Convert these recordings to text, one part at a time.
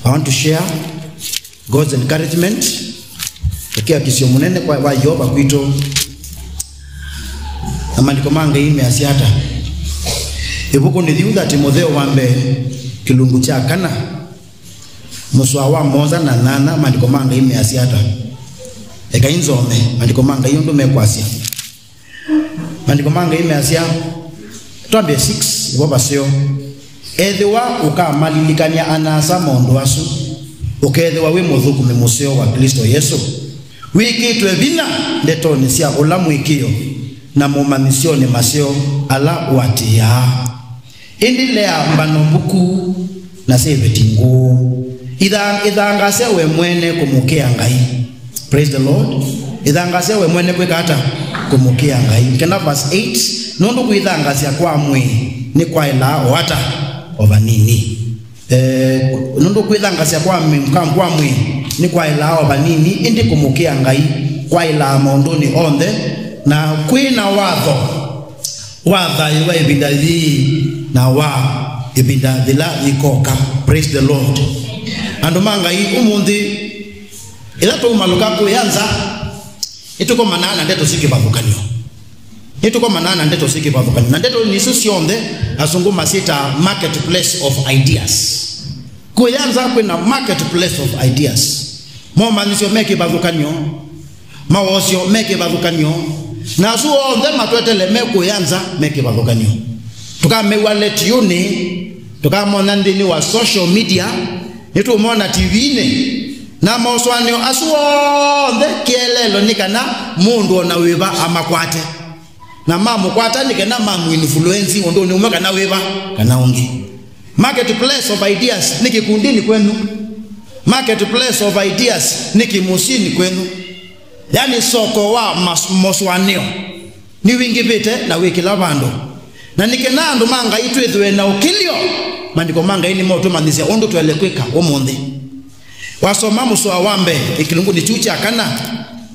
I want to share God's encouragement. Tukia kisio munene kwa wayoba kwito. Amandiko manga ime asiata. Ibuku ni dhiudha Timotheo wambe kilungu cha kana. Muswa wa moza na nana mandiko manga ime asiata. Eka inzome mandiko manga yundu mekwasia. Mandiko manga ime asia. Tuambie 6 waba seo. Edhewa uka malilikania anasa mondo asu. Ukedhewa we mothuku memuseo wa Kristo Yesu. Wiki tuevina ndeto nisia ulamu ikio. Na mumanisio ni masio ala watia. Indi lea mbanombuku na seve tingu. Idhangase we mwene kumukea ngai. Praise the Lord. Idhangase we mwene kwe kata kumukea ngai. Kena verse 8. Nundu kuidhangase kwa mwe ni kwa ila wata ova nini. Nundu kuidhangase kwa mwe ni kwa ila ova nini. Indi kumukea ngai kwa ila mondoni onde. Na kwina wadha iwa ibindadhi na wa ibindadhila ikoka. Praise the Lord. Andumanga hii umundi ilato umalukaku yanza ituko manana ndeto siki bavukanyo. Ituko manana ndeto siki bavukanyo. Na ndeto nisusionde asunguma sita marketplace of ideas. Kuyanza kwina marketplace of ideas. Moma nisio meki bavukanyo. Mawosio meki bavukanyo. Na suo onde matwetele meku yanza meki bavukanyo. Tuka mewalet yuni tuka monandini wa social media nitu mona TV ne na moswanyo asuo onde kielelo nikana mundu ona weba amakwate na mamu kwata nikena mamu influence ondo ni umeka na weba kana ongi. Marketplace of ideas nikikundini kwenu. Marketplace of ideas nikimusini kwenu. Yani soko wa moswanio ni wingi bite na wiki lavando na nikenando manga itwethwe na ukilio mandiko manga ini moto mandisia ondo twelekweka omonde wasoma muswa wambe ikilungu ni chucha kana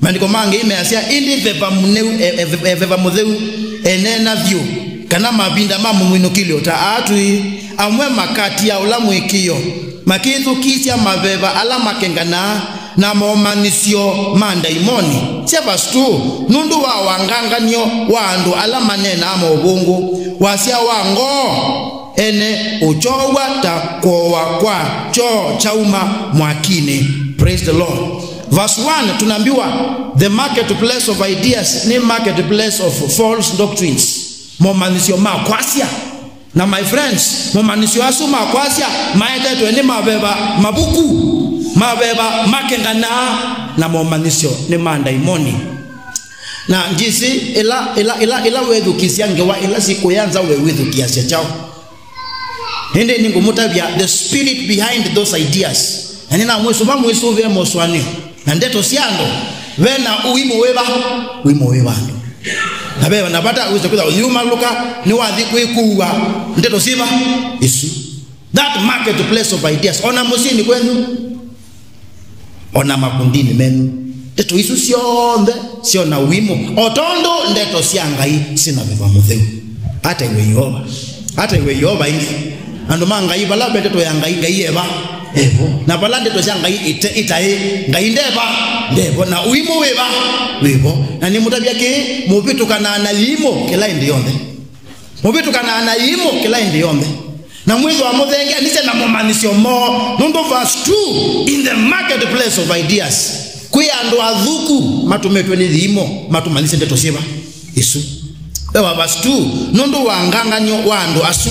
mandiko manga imeasia indi veva mudheu enena view kana mabinda mamu mwino kilio ta atui amwe makati ya ulamu ikio makinzu kisya maveva ala makengana na momanisio manda imoni. Chevas tu nundu wa wanganganyo wandu ala manena ama ubungu wasia wango ene uchowa takowa kwa cho chauma mwakine. Praise the Lord. Verse 1 tunaambiwa the marketplace of ideas ni marketplace of false doctrines. Momanisio makwasia. Na my friends, momanisio asu makwasia maete tueni mabeba mabuku. Mabeba makengana na momanisio ni manda imoni. Na njisi ila wedu kisiangewa ila siku yanza wedu kiasi chao. Hende ningu mutabia the spirit behind those ideas. Na nina mwesu ve moswani. Na ndeto siando wena uimu weba ando. Na beba napata uweze kuza uyuma luka ni wadhi kuikuwa ndeto siba isu. That marketplace of ideas ona musini kwenu ona makundini menu eto isu sionde siona wimo otondo ndeto siangai sina viva mutheu hata iwe yoba ingi ando manga ibala ndeto yangai ngaieba evo na bala ndeto siangai itae ngai ndebo na wimo webo na ni mutabia ke mubitu kana na limo kila ndionde mubitu kana na limo kila ndionde. Na mwezo wa mudhenge anise na momanisio mo nundo verse 2 in the marketplace of ideas kuya ando adhuku matumetwe ni limo matumanise ndeto siba isu. Ewa verse 2 nundo wanganganyo wando asu.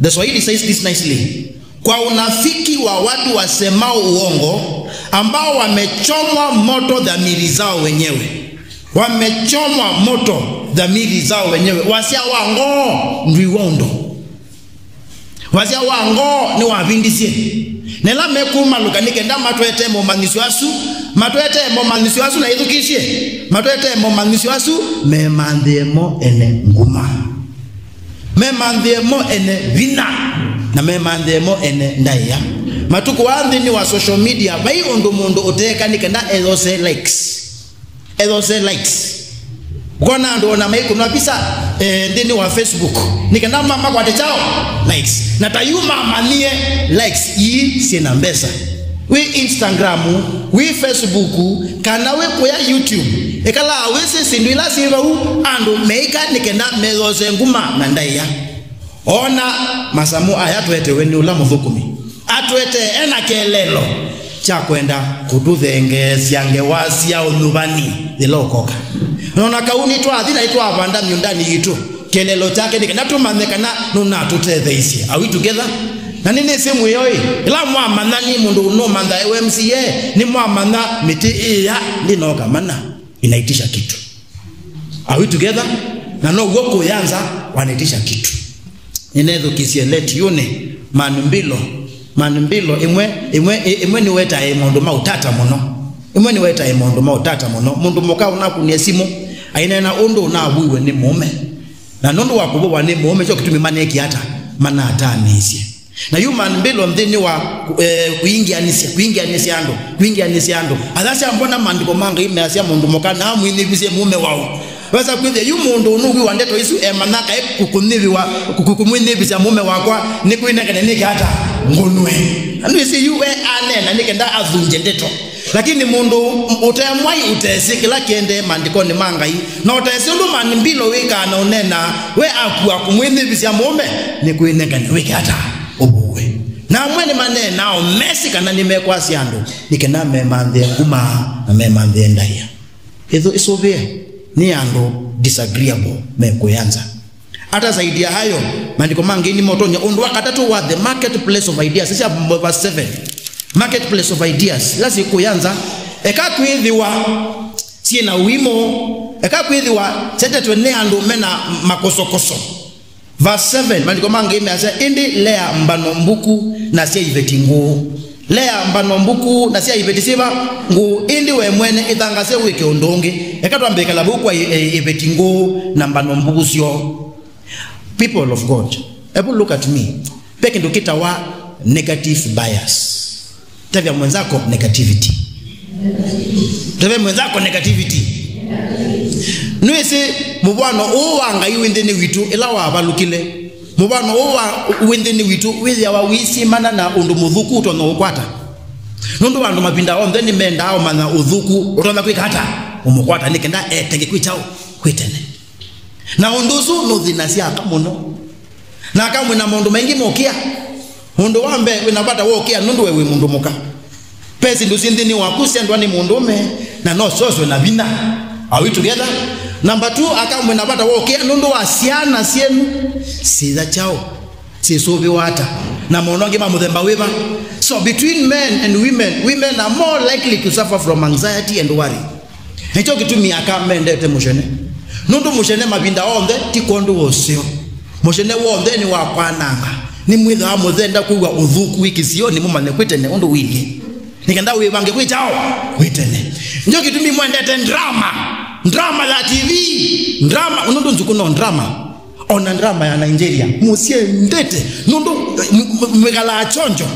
The Swahili says this nicely. Kwa unafiki wa watu wasemao uongo ambao wamechomwa moto dhamiri zao wenyewe. Wamechomwa moto dhamiri zao wenyewe. Wasia wango ndwiwondo. Wazia wango ni wavindisie. Nela mekuma luka nikenda matwete momanisio asu na idhukishie. Matwete momanisio asu memandemo ene nguma. Memandemo ene vina. Na memandemo ene ndaya. Matuku wandi ni wa social media bai ondo mundo oteka nikenda edose likes. Gona ndo na maiku na pisa ndeni wa Facebook. Nikenda mama kwa chao likes. Na tayuma manie likes yi sina mbesa. We Instagram, we Facebook, kana we kwa YouTube. Ekala awese sindwila siva ando meika nikenda mezoze nguma na ndaiya. Ona masamu ayatwete weni ula mvukumi. Atwete ena kelelo. Cha kwenda kututhe siange wasi ya unubani zilokoka. Nona kauni tu adina itu abanda myundani yitu. Kelelo chake nikenda tumandekana nuna tutethe isi. Are we together? Na nini simu yoi? Ila muamana ni mundu uno manda MCA ni muamana miti iya ndinoka mana inaitisha kitu. Are we together? Na no woko yanza wanaitisha kitu. Inezo kisieleti yune manumbilo imwe ni weta emondo mautata muno. Imwe ni weta emondo mautata muno. Mundu moka unakunie simu ainena ondo unabuiwe ni mume. Na nondo wakubo ni mume cho kitumi maneki hata mana atanisie. Na human mbilo mdeni wa kuingia ando adasha mbona mandiko manga imeasia mundu moka na mwini bise mume wao wasa kwithe yu mundu unugi wandeto isu emanaka kukunivi wa kukumwini bise mume wakwa ni kuinekane niki hata ngunwe anu isi yuwe anena nikenda azunje ndeto lakini mundu utemwai utesi kila kiende mandiko ni manga hii na utesi undu mani mbilo wika na unena we akuwa kumwini bise mume ni kuinekane wiki hata ubuwe na mwene mane nao mesi kana nimekwa siando nikena memandhe nguma na memandhe ndaya hizo isovie ni ando disagreeable mekoyanza hata zaidi ya hayo mandiko mangi ni motonya ondwa katatu wa the marketplace of ideas sasa verse 7 marketplace of ideas lasi kuyanza ekakwithiwa sina wimo ekakwithiwa setetwe ne ando mena makosokoso. Verse 7 mandiko mangi imeasa indi lea mbano mbuku na sia iveti nguu lea mbano mbuku na sia iveti siva nguu indi we mwene itangase wike undongi ekatwa mbekala buku wa iveti nguu na mbano mbuku sio. People of God, able look at me peke ndo kita wa negative bias. Tavya mwenzako negativity. Tavya mwenzako negativity. Nuisi mubano uwanga iwindeni witu ila wabalukile mubano uwa uwindeni witu withi awawisi mana na undu muthuku utono ukwata nundu wandu mapinda o ndeni menda ao mana uthuku utono kwika hata umukwata nikenda etenge kwichao kwitene na undusu nuthina siaka muno na kamwe na mundu mengi mokia mundu wambe winapata wokia nundu wewe mundu muka pesi ndusi ndini wakusia ndwani mundu me na no soso na vina. Are we together? Number 2 akamwe napata wokia nundu wasiana sienu siza chao sisovi wata na mononge mamuthemba wiva. So between men and women are more likely to suffer from anxiety and worry. Hicho kitu miaka mendete mushene nundu mushene mabinda onde tikondo wosio mushene wonde ni wakwananga ni mwitha wa muthenda kuwa uthuku wiki sio ni mumane kwitene undu wingi nikenda wibange kwichao kwitene njo kitu mi mwendete drama la TV drama unundu nzukuno drama ona drama ya Nigeria musie ndete nundu mwikala chonjo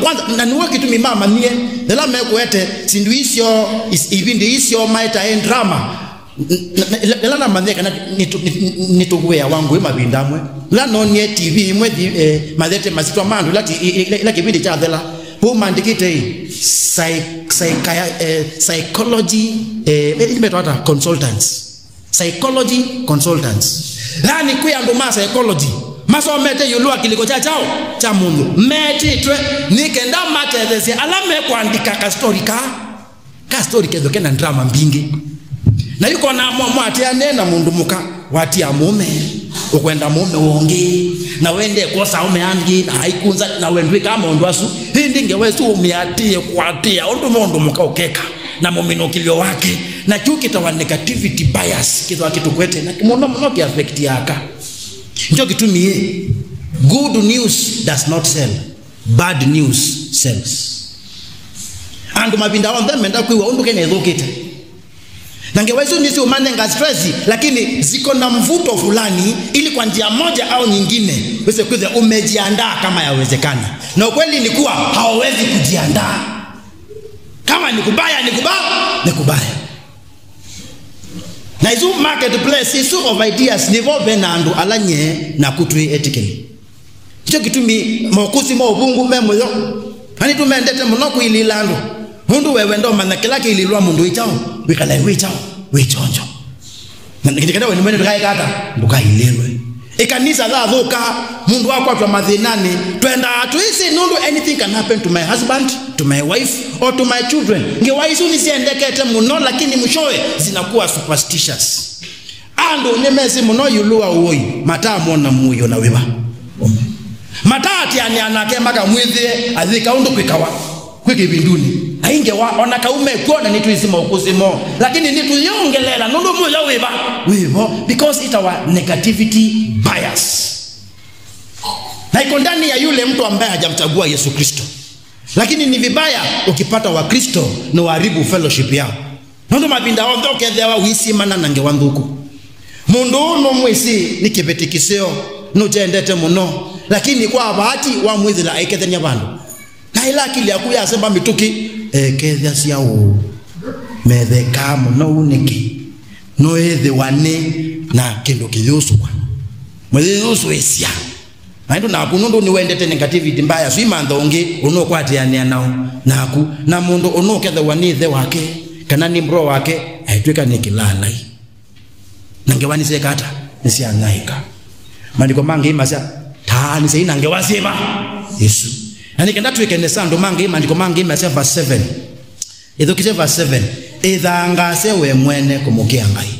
kwanza na niwe kitu mi mama nie ela mekwete sindu isio ibindi isio maita en drama ela na mandeka na nitukuya wangu emabindamwe la nonye TV mwe madete masitwa mandu la kibindi cha thela po mandikite psychology consultants yani kuya ndo ma psychology maso mete yulu akiliko chao cha mundu mete twe nikenda matethesi alame kuandika ka story kezo kena drama mbingi na yuko na mwati anena mundu muka wati ya mume ukwenda mume wongi na wende kosa umeangi na haikunza na wendwe kama ondwasu hindi ngewesu umiatie kwatia ondu mundu muka ukeka na mumino kilio wake na chuki tawa negativity bias kitu kwete na kimono ki affect yaka ndio kitumie good news does not sell bad news sells and mabinda on them enda kuiwa ondu kene dhokete na ngewezo nisi umanenga stressi lakini ziko na mvuto fulani ili kwa njia moja au nyingine wese kuze umejiandaa kama yawezekana na ukweli ni kuwa hawezi kujiandaa kama ni kubaya na isu marketplace isu of ideas nivo benandu alanye na kutui ethically hicho kitumi mokusi mo ubungu memoyo ani tumendete muno kuililandu mundu wewe ndo manakela kililwa mundu ichao wikala wichao wichonjo na nikikenda wewe mwene tukae kata ndukailelwe ikanisa la dhuka mundu wako atwa madhinani twenda tuisi nundu anything can happen to my husband, to my wife or to my children ngewaisu nisiendekete muno lakini mshoe zinakuwa superstitious ando nemezi muno yulua uoi matamu na muyo na wiba matati anake maka mwithie athika undu kwikawa kwiki binduni ainge wa ona kaume kuona nitu isima ukuzimo lakini nitu yongelela nundu muyo wibo because it our negativity bias na iko ndani ya yule mtu ambaye hajamchagua Yesu Kristo. Lakini ni vibaya ukipata wa Kristo na waharibu fellowship yao nundu mabinda wao kethewa wisi mana nange wandhuku mundu no mwisi ni kibetikiseo no jendete muno lakini kwa bahati wa mwithira aikethenya bandu na ila akili akuya asemba mituki ekethia ciao metheka muno uniki no ethe wane na kindu kiyuswa mwithuswa esia na ndo nakunundu ni wendete negativity mbaya swima ndongi unokwatiania nao naku na mundu unokethe wanithe wake kana ni bro wake aitweka nikilalai nangewani sekata nisiangaika mandiko mangi masya tani seina ngewasema Yesu na nikenda tuikene sando mangi mandiko mangi masya verse 7 idokite verse 7 idhangase we mwene kumukia ngai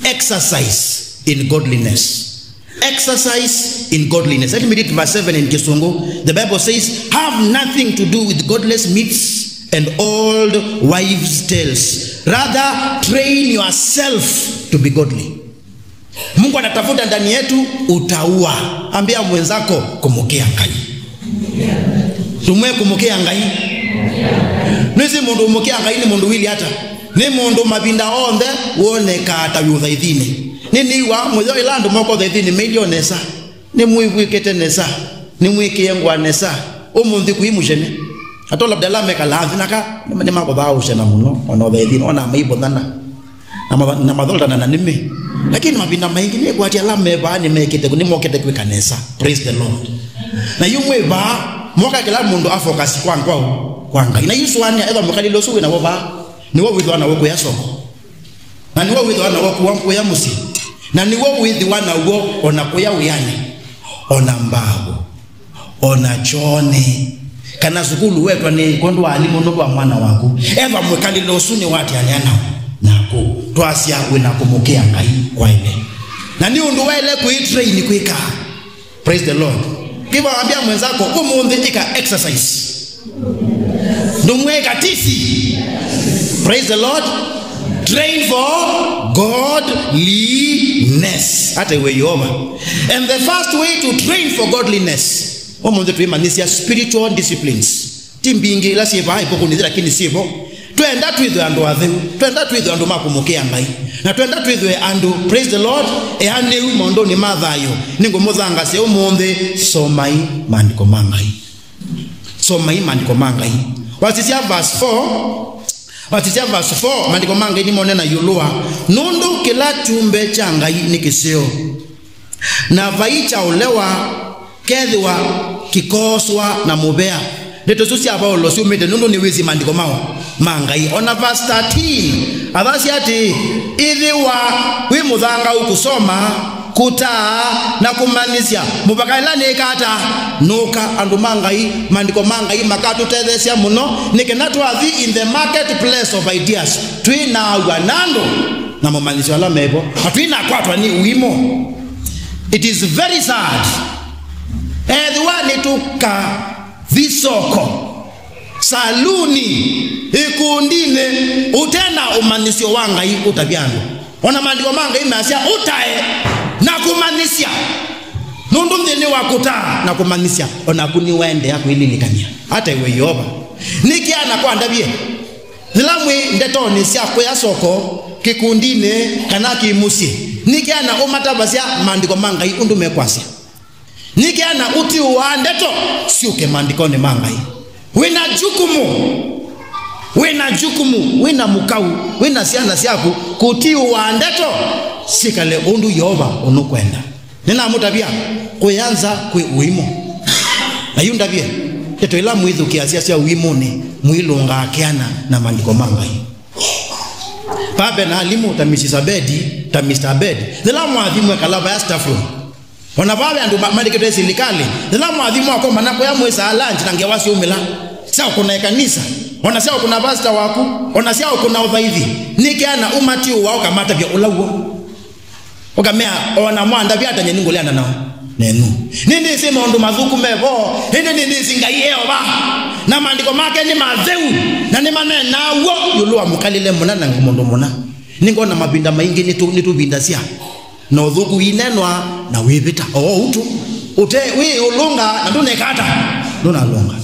exercise in godliness. Exercise in godliness. Let me read verse 7 in Kisungu. The Bible says, have nothing to do with godless myths and old wives' tales. Rather, train yourself to be godly. Mungu anatafuta ndani yetu utaua. Ambia mwenzako kumukia ngai. Tumwe kumukia ngai. Nisi mundu umukia ngai ni mundu wili hata. Ni mundu mabinda onde uone kata yudhaithini. Nini wa mwezo ilandu moko dhaithini milionesa. Ni muiwikete nesa. Ni mwiki ngwa nesa. Umundi kuimushene. Ato labda lameka lathi naka ni mako ba ushena muno ono dhaithini ona maibo nana. Na madholta na nime. Lakini mabinda maingi ni kwa tia lameba ni mekete ni mokete kwa kanisa. Praise the Lord. Na yumwe ba moka kila mundu afokasi kwanga. Ina yusuania edo mkalilo suwe na woba. Ni wo witho na woko ya soko. Na ni wo witho na woko wampo ya musi. Na ni wo witho na wo ona kuya uyani. Ona mbago. Ona chone. Kana sukulu wetu ni kondo alimu ndo wa mwana wangu. Eva mkalilo suni wati aliana. Nako twasia we na kumukea ngai kwa ile. Na ni undu wele kuitrain kuika. Praise the Lord. Kiba ambia mwenzako umundi ika exercise. Ndumweka tisi. Praise the Lord. Train for godliness. Ate we over. And the first way to train for godliness, umundi tuimanisia spiritual disciplines. Timbingi la siva ipo kunidira kini sivo. Twenda twidwe andu atheu. Twenda twidwe andu makumukea ngai. Na twenda twidwe andu praise the Lord e ane umondo ni mathayo. Ningo muthanga se umundi somai mandiko mangai. Somai mandiko mangai. Watisia verse 4. Watisia verse 4 mandiko mangai ni monena yulua. Nundu kila chumbe cha ngai ni kisio. Na vaicha olewa kethiwa kikoswa na mubea. Leto susi abao lo siumete nundu ni wizi mandiko mao mangai. Ona verse 13 adhasi ati ithi wa wi muthanga ukusoma kutaa na kumanisia mubakailani kata nuka andu mangai mandiko mangai makatu tethesia muno nikenatu athi in the marketplace of ideas twina wanando na mumanisio ala mebo twina kwatwa ni uimo. It is very sad edwa nituka visoko saluni ikundine utena umanisio wangai utabiano ona mandiko manga imeasia utae na kumanisia nundu mdini wakuta na kumanisia ona kuni wende yako ililikania hata iwe yoba nikiana kwa ndabie zilamwe ndetoni sia kwa soko kikundine kana kimusi nikiana umatabasia mandiko manga undu mekwasia nikiana uti uandeto siuke mandiko ne mangai wina jukumu wena jukumu wena mukau wena siana siaku kuti uandeto sikale undu Yehova unukwenda nina mutabia kuyanza kwe uimo na yundabia teto ila muithu kiasia sia uimoni muilunga akiana na mandiko mangai pabe na alimu ta Mrs. Abedi ta Mr. Abedi nila muadhimu kalaba ya stafu ona babe andu madiketo silikali nila muadhimu wako manako ya mwesa alanji na ngewasi umela sao kuna kanisa ona sao kuna pastor wako ona sao kuna udhaithi nikiana umati wao kamata vya ulawo okamea ona mwanda byata nyeningoliana nao nenu nindi sema ndo madhuku mevo nindi singaieo ba na mandiko make ni mazeu na ni manena wo yulwa mukalile muna na ngomondo muna ningona mabinda maingi nitu binda sia no dhuku inenwa na wibita utu ute wi ulunga na ndonekata ndona longa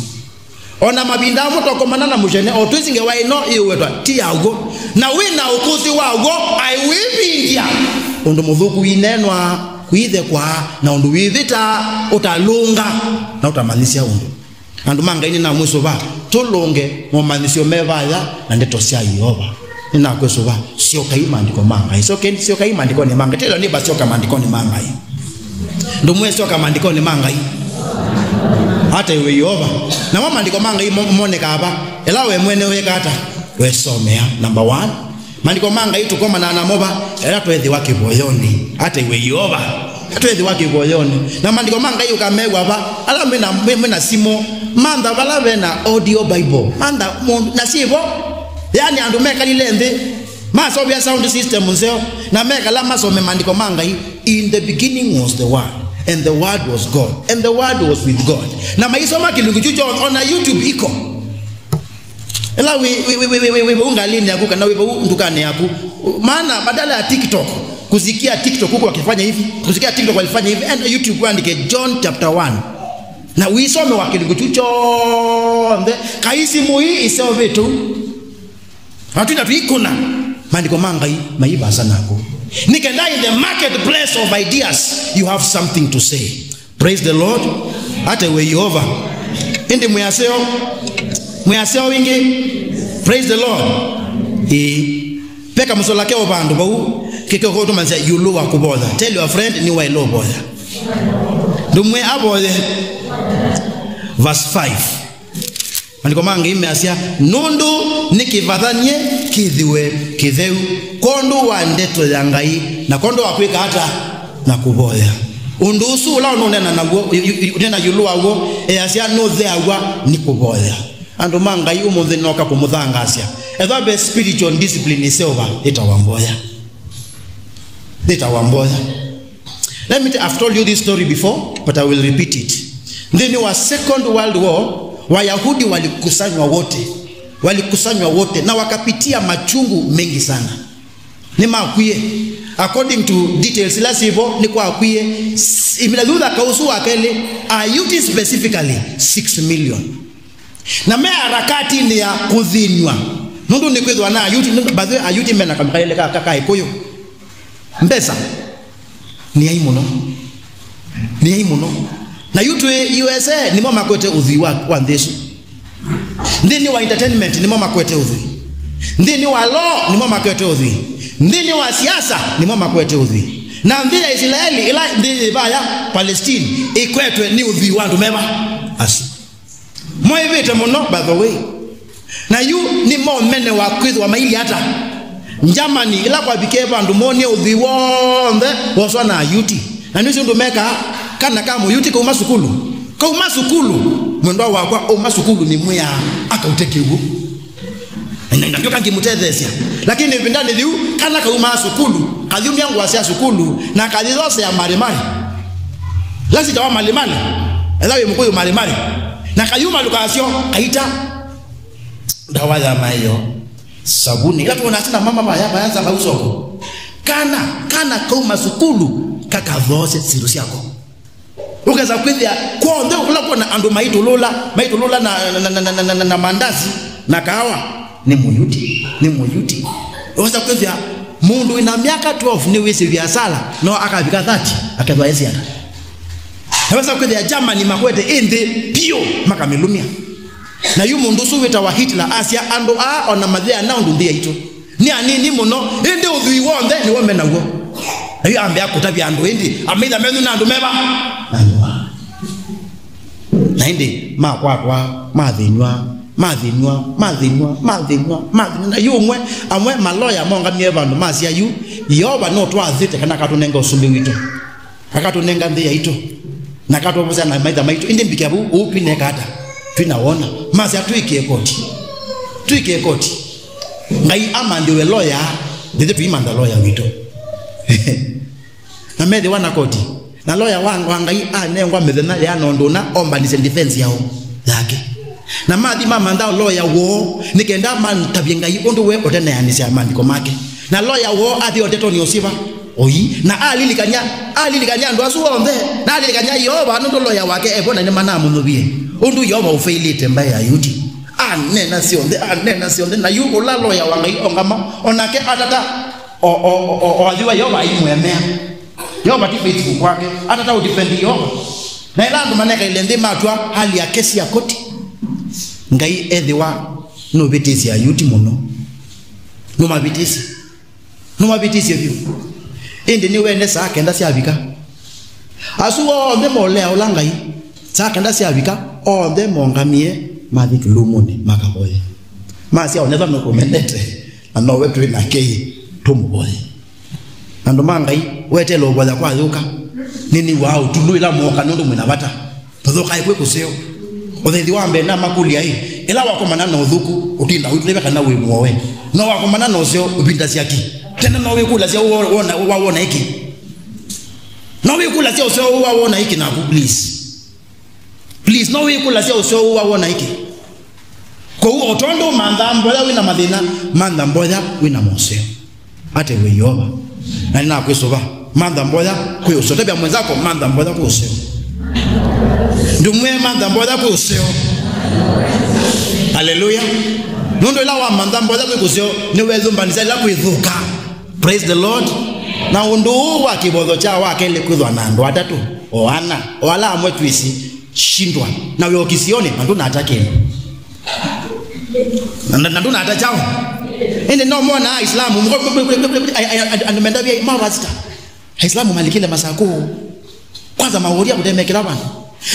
ona mabinda mutoko manana mujene otwizinge waino iwetwa tiago na wina ukuzi wago aiwibindia undu muthuku inenwa kuithe kwa na undu wivita utalunga na utamanisia undu andu mangaini na mwiso ba tulunge mumanisio mevaya na ndeto sia Yehova nina kweso ba sio kaima ndiko mangai sio kaima ndiko ni mangai telo ni ba sio kama ndiko ni mangai ndu mwe sio kama ndiko ni mangai hata iwe Yehova na mama ndiko mangai moneka hapa elawe mwene wekata we somea number 1 mandiko mangai tukoma na namoba era twethi wake boyoni hata iwe Yehova twethi wake boyoni na mandiko mangai ukamegwa hapa ala mena simo manda bala bena audio bible manda na sibo yani andu meka lilembe maso bya sound system nzeo na meka la maso me mandiko mangai in the beginning was the word and the word was God and the word was with God na maisoma kilungu chucho on YouTube iko ela we ungalini yakuka na we ndukane yaku maana badala ya TikTok kuzikia TikTok huko wakifanya hivi kuzikia TikTok walifanya hivi and YouTube andike John chapter 1 na uisome wakilungu chucho mbe kaisi muhi iseo vitu hatuna tuikuna mandiko mangai maiba sana ko nikenda in the marketplace of ideas you have something to say praise the Lord hata we Yehova indi muyaseo wingi praise the Lord peka musola ke obandu bau kiko ko to manze yulu wa kuboda tell your friend ni wa ilo boda dumwe abode verse 5 mandiko mangi imeasia nundu nikivadhanie kidheu kondo wa ndeto ya ngai na kondo wa kweka hata na kuboya undusu ula unonena nago unena yulu wago asia no there wa ni kuboya ando mangai umuthe noka kumuthangasia etho be spiritual discipline iselva itawamboya let me I've told you this story before but I will repeat it. Then was Second World War Wayahudi walikusanywa wote na wakapitia machungu mengi sana ni makuye according to details last hivyo ni kwa akuye imeladudha kausu akele ayuti specifically 6 million na mea harakati ni ya kudhinywa nundu ni kwithwa na ayuti badhe ayuti mena kamkaile kaka ikoyo mbesa ni aimuno na yutu USA ni mama kwete udhi wa ndesu ndini wa entertainment ni mama kwete udhi ndini wa law ni mama kwete udhi ndini wa siasa ni mama kwete udhi na ndini Israeli ila ndini baya Palestine ikwetwe ni udhi wandu mema asi moivete mono by the way na yu ni mo mene wa kwithwa maili hata Germany ila kwa bikeba andu moni udhi wonde waswa na yuti na nisi ndo meka kana kama yuti kwa masukulu mwendo wakwa o masukulu ni mwe akautekewo ndio kangimutethesia lakini vindani liu kana kwa masukulu kadhium yangu asia sukulu na kadhizose ya marimari lasi tawa marimari elawe mkoyo marimari na kayuma lukasio kaita dawa ya mayo sabuni ila tunasema mama bayanza bausoko kana kwa masukulu kakavose sirusi yako ukaza kwithia kwa ndio kula kwa ando maitulula na mandazi na kahawa ni muyuti ukaza kwithia mundu ina miaka 12 ni wisi vya sala no akavika 30 akadwa yesi hata ukaza kwithia Germany makwete ende pio makamilumia na yu mundu suwita wa Hitler asia andu a ona mathia na undu ndia itu ni anini muno indi uthui wonde ni wome naguo ayu ambe akutabia andu indi amitha menu na andu meba na indi makwakwa mathinywa na yumwe amwe maloya monga mievandu masia yu yoba no twathite kana katunenga usumbi witu akatunenga ndia itu na katobuza na maitha maitu indi mbikabu upine kata twinaona masia tuikie koti ngai amandi we lawyer ndithe tuimanda lawyer witu na mede wana koti na lawyer wangu ngai anengwa methena ya nondona ombanise defense yao yake na mathi mama ndao lawyer wo nikenda man tabyenga ipondo we otene yanisi amandiko make na lawyer wo athi oteto ni osiva oyi na alilikanya ndo asu onde na alilikanya yoba ndo lawyer wake ebona ni mana munubie undu yoba ufailite mbaya yuti anena sionde na yuko la lawyer wangai ongama onake atata o adhiwa yoba imwemea yoba tifiti kwake atata udefend yoba na ilandu maneka ile ndima atwa hali ya kesi ya koti ngai edhiwa no bitisi ya yuti muno no mabitisi vyo indi ni wene saa kenda siabika asuwa onde molea ulangai saa kenda siabika onde mongamie mathi tulumuni makaboye masia onetha no komendete na no wetu na kei tumuboye ando mangai wetelo boya kwa yuka nini wao tuluila moka ndo mwina bata thoka ikwe kuseo othethi wambe na makuli ai ila wakomana na uthuku utinda uitulebe kana we muowe no wakomana no cio ubinda ciaki tena no we kula cia wona iki no we kula cia cio wona iki na please no we kula cia cio wona iki ko otondo manda mboya wina mathina manda mboya wina moseo ate we yoba na nina kwisoba manda mboya kwiso tebya mwenzako manda mboya kwiso ndumwe manda mboya kwiso haleluya nondo ila wa manda mboya kwiso ni wezumbanisa ila kwithuka praise the Lord na undu wa kibodho cha wake ile kwithwa na ndo atatu oana wala amwetu isi shindwa na we okisione ndo na atake na ndo na atachao ende no mona Islamu andumenda bia mawasta Islamu malikile masako kwanza maworia kutemekera bana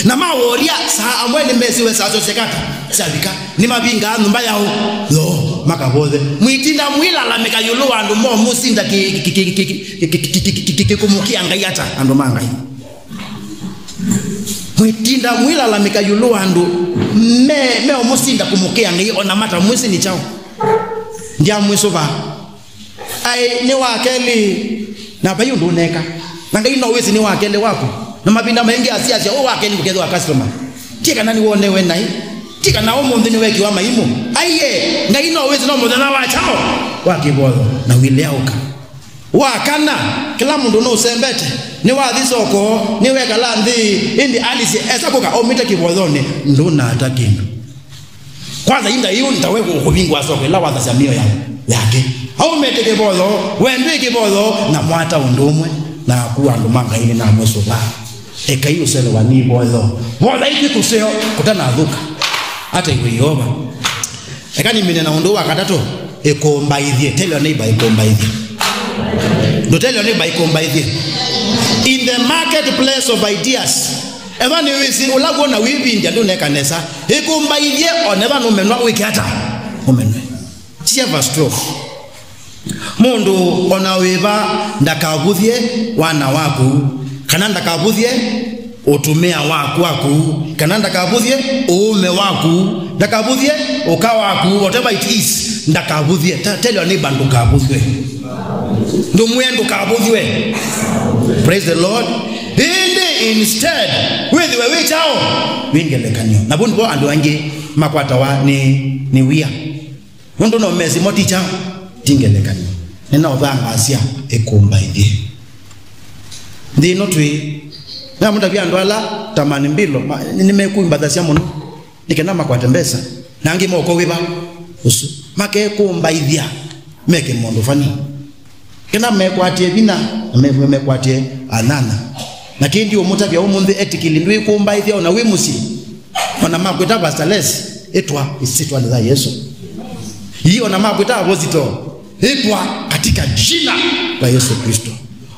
na maworia saa amwene mesiwe saa sekata sabika ni mabinga numba yao yo makabode mwitinda mwila la mekayulu andu mo musinda kumukia ngayata andu mangai mwitinda mwila la mekayulu andu me musinda kumukia ngai ona mata mwisi ni chao ndia mwisova ai ni wakeli na bayu nduneka nanga ino wezi ni wakeli wako na mabinda mengi asiasia o wakeli mkezo wa customer tika nani wone we nai tika na omo ndini weki wa maimu aiye ngai ino wezi no modana wa chao wakibodo na wile auka wakana kila mundu no sembete ni wathi soko ni weka landi indi alisi esakoka omita kibodone nduna atakindu kwanza inda hiyo nitaweka ukubingwa soko ila waza mio yake au meteke bozo wende kibozo na mwata undumwe na kuwa ndumanga ile na mweso ba ekaiyo sele wani bozo boza iki kuseo kutana adhuka hata iwe yoba ekani mine na undu wakatato ekomba ithie tell neighbor ekomba ithie do tell neighbor ekomba ithie in the marketplace of ideas eva ni wisi ulago na wibindia ndo nekanesa ekomba ithie oneva no menwa wikata omenwe tia stroke mundu onaweva ndakavuthie wana waku kana ndakavuthie utumia waku kana ndakavuthie uume waku ndakavuthie uka waku whatever it is ndakavuthie tell your neighbor ndakavuthie ndumwendo kavuthie praise the Lord instead with we chao wingelekanyo na bundu andu ange makwata wa ni wia mundu no mezi moticha tingelekanyo nena obanga asia ekomba ithie ndino twi na mundu bya ndwala tamani mbilo nimekuimba cia muno nikena makwata mbesa nangi moko wiba usu make komba ithia meke mundu fani kena mekwatie bina mekwatie anana na kindi omutabya omunde etikili ndwi komba ithia ona wimusi ona makweta bastales etwa isitwa za Yesu hiyo na makweta abozito etwa katika jina la Yesu Kristo.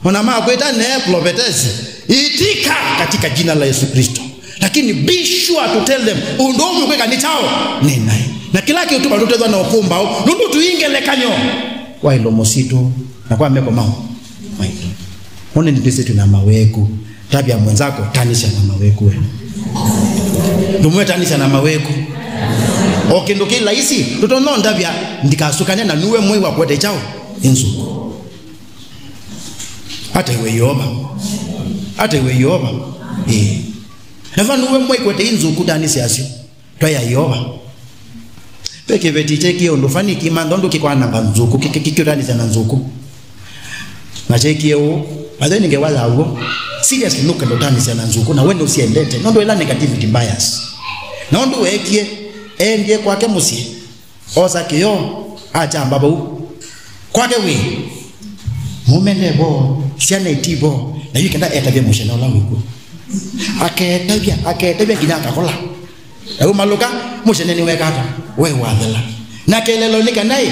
Ona makweta ne prophetess itika katika jina la Yesu Kristo. Lakini be sure to tell them undomu kweka ni chao ni nae na kila kitu balotezwa na opumba nundu tuingele kanyo wa ilo mosito na kwa meko mao one ndise tuna maweku tabia mwenzako tanisha na maweku wewe ndumwe tanisha na maweku okendo kila isi tutono ndabia ndikasukanya na nuwe mwe wa kwete chao inzuko hata iwe yoba Nava nuwe mwe kwete inzuku tanisi asyo twaya yoba peke betiche kiyo ndofani kimandondo kikwana nzuku kikiranisa na nzuku na chekiyo baadaye ningewaza huo seriously look at tanisa na nzuku na wewe usiendete nondo ila negativity bias na ndo wekie endie kwake musie oza kiyo acha mbabo kwake we mumenebo siane tibo na yikenda etabia moshana la wiko aketabia kinaka kola au maluka moshene ni wekata we wadela na kelelo nika nai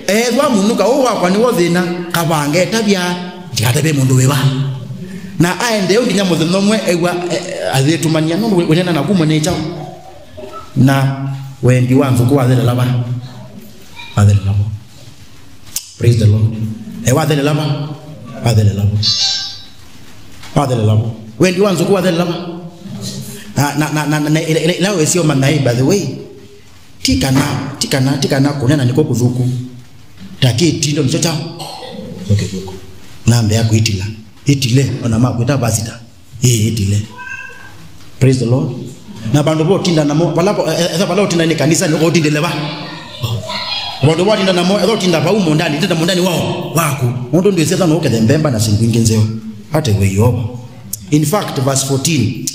edwa munuka owa kwani wothina kabange tabia tikatabe mundu wewa na aende unginya muthino mwe egwa athetumania no wenena na kumwe ne chao na wendi wanzu kwa athele laba praise the Lord athele laba wendi wanzu kwa athele laba na ilawe sio manai by the way tikana kunena niko kuthuku taki tindo nichocha okay kuko nambe yako itile ona makwita basita itile praise the Lord na bandu bo tinda namo balapo eza balao tinda ni kanisa ni odindele ba bandu bo tinda namo ezo tinda ba umo ndani tinda mondani wao wako ndo ndio sasa no okede mbemba na singwingi nzeo hata we yoba. In fact verse 14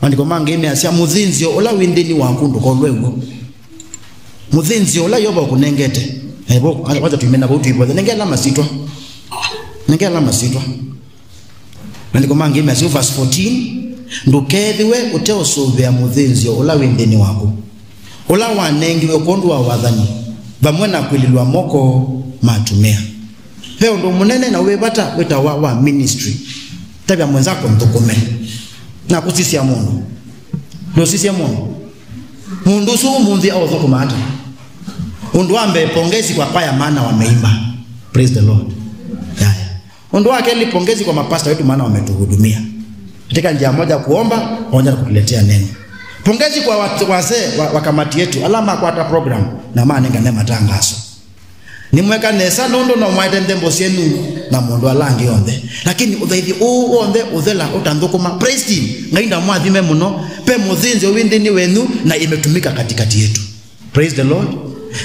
andiko mange imeasia muthinzio ola windeni wangu ndoko lwewo muthinzio ola yoba kunengete ebo kwanza tuimena bo tuipo nengela masitwa andiko mange imeasia verse 14 ndukethiwe uteosubia muthinzio ola windeni wangu ola wanengiwe kondu wa wathani bamwe na kwililwa moko matumia heo ndo munene na webata weta wa ministry tabia mwenzako mtukume na kusisia mundu no sisia mundu su mundi au thukumata undu ambe pongezi kwa paya maana wameimba praise the Lord haya undu wake ni pongezi kwa mapasta wetu maana wametuhudumia katika njia moja kuomba pamoja na kutuletea neno pongezi kwa wazee wa kamati yetu alama kwa hata program na maana ngane matangazo nimweka nesa nondo na mwaite ndembo sienu na mundu alangi onde lakini uthaithi onde uthela utandukuma praise team ngainda mwathime muno pe muthinzi windini wenu na imetumika katikati yetu praise the Lord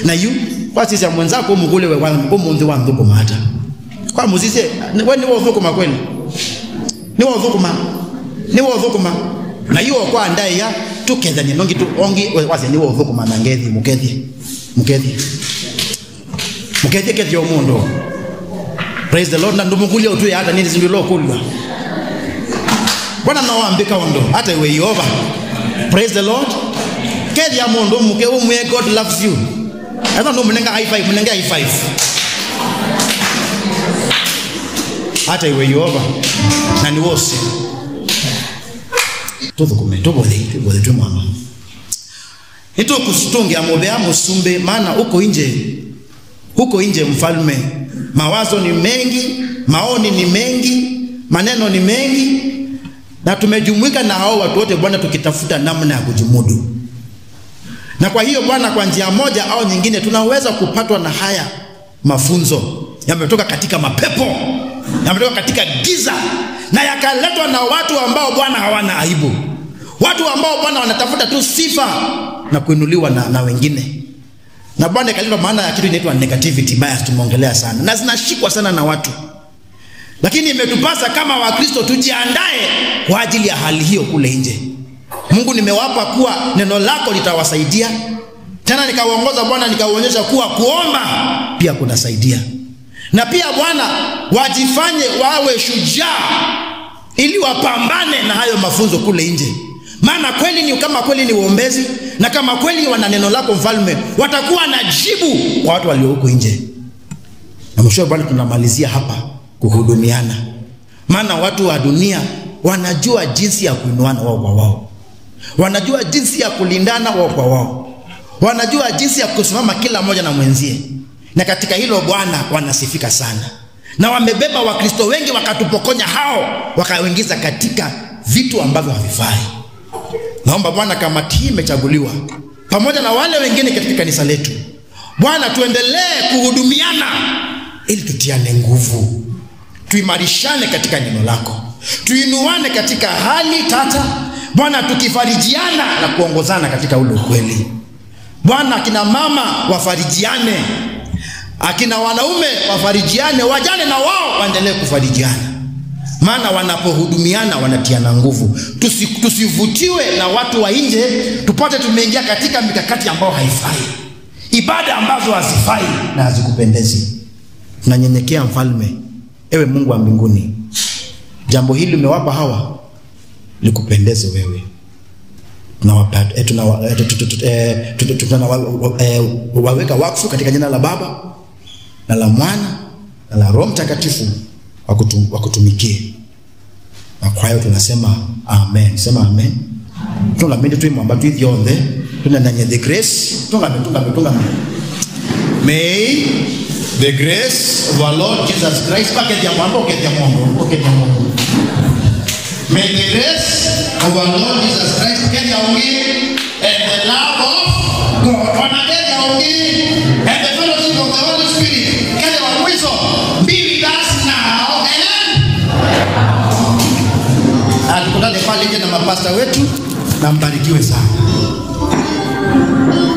na you kwasisi ya mwenzako mugule we umundi wa ndukuma hata kwa muzise wewe ni wodhukuma kweli ni wodhukuma na hiyo kwa ndai ya tukeza ni nongi tu ongi wase ni wodhukuma na ngethi mukethie kethio mundu praise the Lord na ndumukulia utu hata nini zindulo kulwa bwana na waambika ondo hata iwe yoba praise the Lord kethia mundu muke umwe God loves you hata ndo mnenga high five hata iwe yoba na ni wose tuvukume tubole tu mama ito kusitungia mobea musumbe maana huko nje mfalme mawazo ni mengi, maoni ni mengi, maneno ni mengi na tumejumuika na hao watu wote Bwana tukitafuta namna ya kujimudu. Na kwa hiyo Bwana kwa njia moja au nyingine tunaweza kupatwa na haya mafunzo yametoka katika mapepo, yametoka katika giza na yakaletwa na watu ambao Bwana hawana aibu. Watu ambao Bwana wanatafuta tu sifa na kuinuliwa na wengine. Na Bwana kaleta maana ya kitu inaitwa negativity bias tumeongelea sana. Na zinashikwa sana na watu. Lakini imetupasa kama Wakristo tujiandae kwa ajili ya hali hiyo kule nje. Mungu nimewapa kuwa neno lako litawasaidia. Tena nikawaongoza Bwana nikawaonyesha kuwa kuomba pia kunasaidia. Na pia Bwana wajifanye wawe shujaa ili wapambane na hayo mafunzo kule nje. Maana kweli ni kama kweli ni uombezi, na kama kweli wana neno lako mfalme, watakuwa na jibu kwa watu walio huko nje. Na mwisho bali tunamalizia hapa kuhudumiana. Maana watu wa dunia wanajua jinsi ya kuinuana wao kwa wao. Wanajua jinsi ya kulindana wao kwa wao. Wanajua jinsi ya kusimama kila mmoja na mwenzie. Na katika hilo Bwana wanasifika sana. Na wamebeba Wakristo wengi wakatupokonya hao, wakawaingiza katika vitu ambavyo havifai. Naomba Bwana kamati hii imechaguliwa pamoja na wale wengine katika kanisa letu, Bwana tuendelee kuhudumiana ili tutiane nguvu, tuimarishane katika neno lako, tuinuane katika hali tata Bwana, tukifarijiana na kuongozana katika ule ukweli. Bwana, akina mama wafarijiane, akina wanaume wafarijiane, wajane na wao waendelee kufarijiana. Maana wanapohudumiana wanatiana nguvu. Tusivutiwe na watu wa nje, tupate tumeingia katika mikakati ambayo haifai, ibada ambazo hazifai na hazikupendezi. Tunanyenyekea mfalme, ewe Mungu wa mbinguni, jambo hili umewapa hawa likupendeze wewe. Tunawaweka wakfu katika jina la Baba na la Mwana na la Roho Mtakatifu wakutumikie. Na kwa hiyo tunasema amen. Sema amen. Tunamende tu mwamba tu yonde tunananye the grace tunga. May the grace of our Lord Jesus Christ May the grace of our Lord Jesus Christ and the love of God and the fellowship of the Holy Spirit be with us now and tukutane pale nje na mapasta wetu, na mbarikiwe sana.